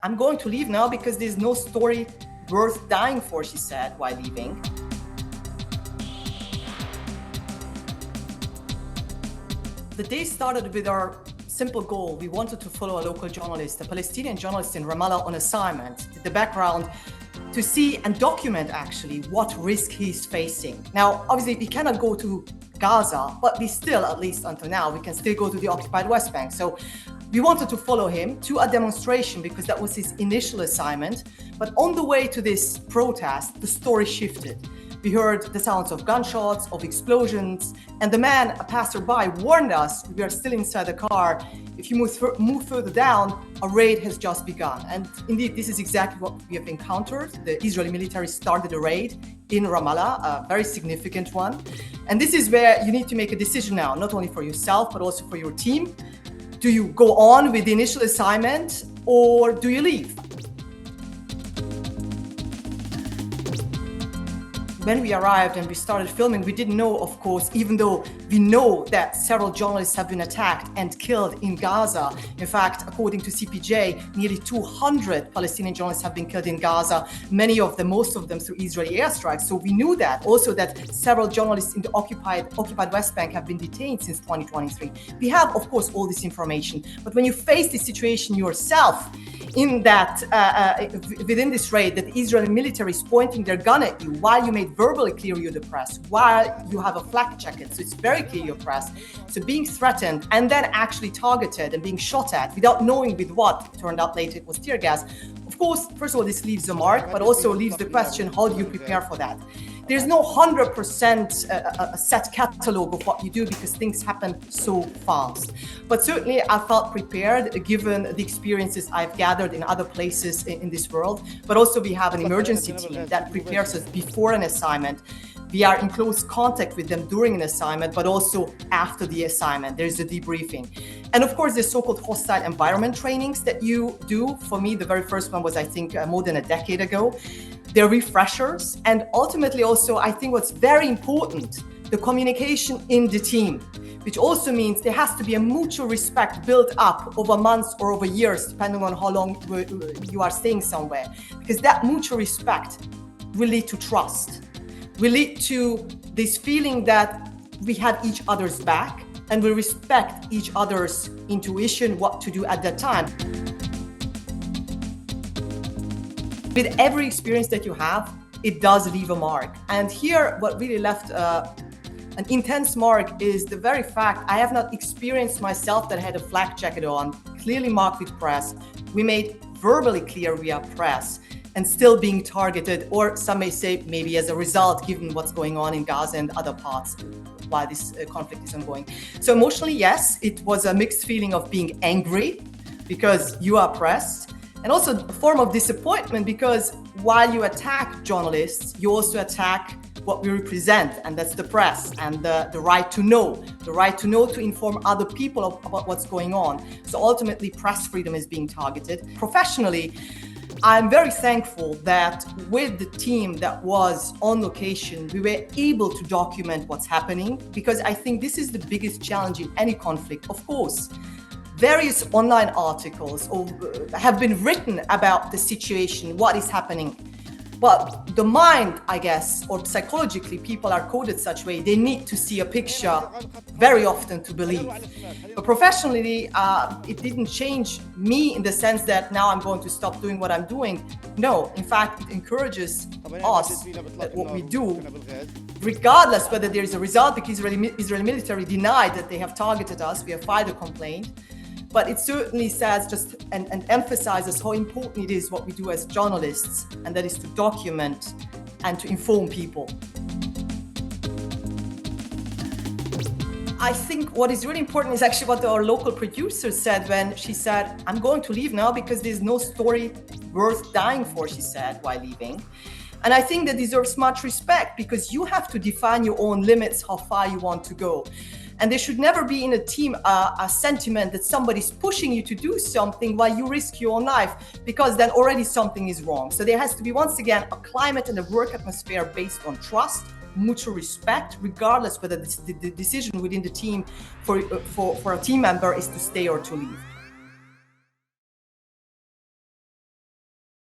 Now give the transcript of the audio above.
I'm going to leave now because there's no story worth dying for, she said while leaving. The day started with our simple goal. We wanted to follow a local journalist, a Palestinian journalist in Ramallah on assignment, the background to see and document actually what risk he's facing. Now, obviously we cannot go to Gaza, but we still, at least until now, we can still go to the occupied West Bank. So we wanted to follow him to a demonstration because that was his initial assignment. But on the way to this protest, the story shifted. We heard the sounds of gunshots, of explosions, and the man, a passerby, warned us, we are still inside the car, if you move further down, a raid has just begun. And indeed, this is exactly what we have encountered. The Israeli military started a raid in Ramallah, a very significant one. And this is where you need to make a decision now, not only for yourself, but also for your team. Do you go on with the initial assignment or do you leave? When we arrived and we started filming, we didn't know, of course, even though we know that several journalists have been attacked and killed in Gaza. In fact, according to CPJ, nearly 200 Palestinian journalists have been killed in Gaza, most of them through Israeli airstrikes. So we knew that. Also that several journalists in the occupied West Bank have been detained since 2023. We have, of course, all this information. But when you face this situation yourself, in that, within this raid, that the Israeli military is pointing their gun at you while you made verbally clear you're the press, while you have a flak jacket, so it's very clear you're press. So being threatened and then actually targeted and being shot at without knowing with what, turned out later it was tear gas. Of course, first of all, this leaves a mark, but also leaves the question, how do you prepare for that? There's no 100% a set catalog of what you do because things happen so fast. But certainly I felt prepared given the experiences I've gathered in other places in this world. But also we have an emergency team that prepares us before an assignment. We are in close contact with them during an assignment, but also after the assignment. There's a debriefing. And of course, there's so-called hostile environment trainings that you do. For me, the very first one was, I think, more than a decade ago. They're refreshers. And ultimately also, I think what's very important, the communication in the team, which also means there has to be a mutual respect built up over months or over years, depending on how long you are staying somewhere. Because that mutual respect will lead to trust, will lead to this feeling that we have each other's back and we respect each other's intuition, what to do at that time. With every experience that you have, it does leave a mark. And here, what really left an intense mark is the very fact I have not experienced myself that I had a flak jacket on, clearly marked with press. We made verbally clear we are press and still being targeted, or some may say maybe as a result, given what's going on in Gaza and other parts while this conflict is ongoing. So emotionally, yes, it was a mixed feeling of being angry because you are press, and also a form of disappointment because while you attack journalists, you also attack what we represent, and that's the press and the right to know to inform other people about what's going on. So ultimately, press freedom is being targeted. Professionally, I'm very thankful that with the team that was on location, we were able to document what's happening, because I think this is the biggest challenge in any conflict. Of course, various online articles have been written about the situation, what is happening. But the mind, I guess, or psychologically, people are coded such way, they need to see a picture very often to believe. But professionally, it didn't change me in the sense that now I'm going to stop doing what I'm doing. No, in fact, it encourages us that what we do, regardless whether there is a result, because Israeli military denied that they have targeted us, we have filed a complaint. But it certainly says just and emphasizes how important it is what we do as journalists, and that is to document and to inform people. I think what is really important is actually what our local producer said when she said, I'm going to leave now because there's no story worth dying for, she said, while leaving. And I think that deserves much respect because you have to define your own limits, how far you want to go. And there should never be in a team a sentiment that somebody's pushing you to do something while you risk your own life, because then already something is wrong. So there has to be, once again, a climate and a work atmosphere based on trust, mutual respect, regardless whether the decision within the team for a team member is to stay or to leave.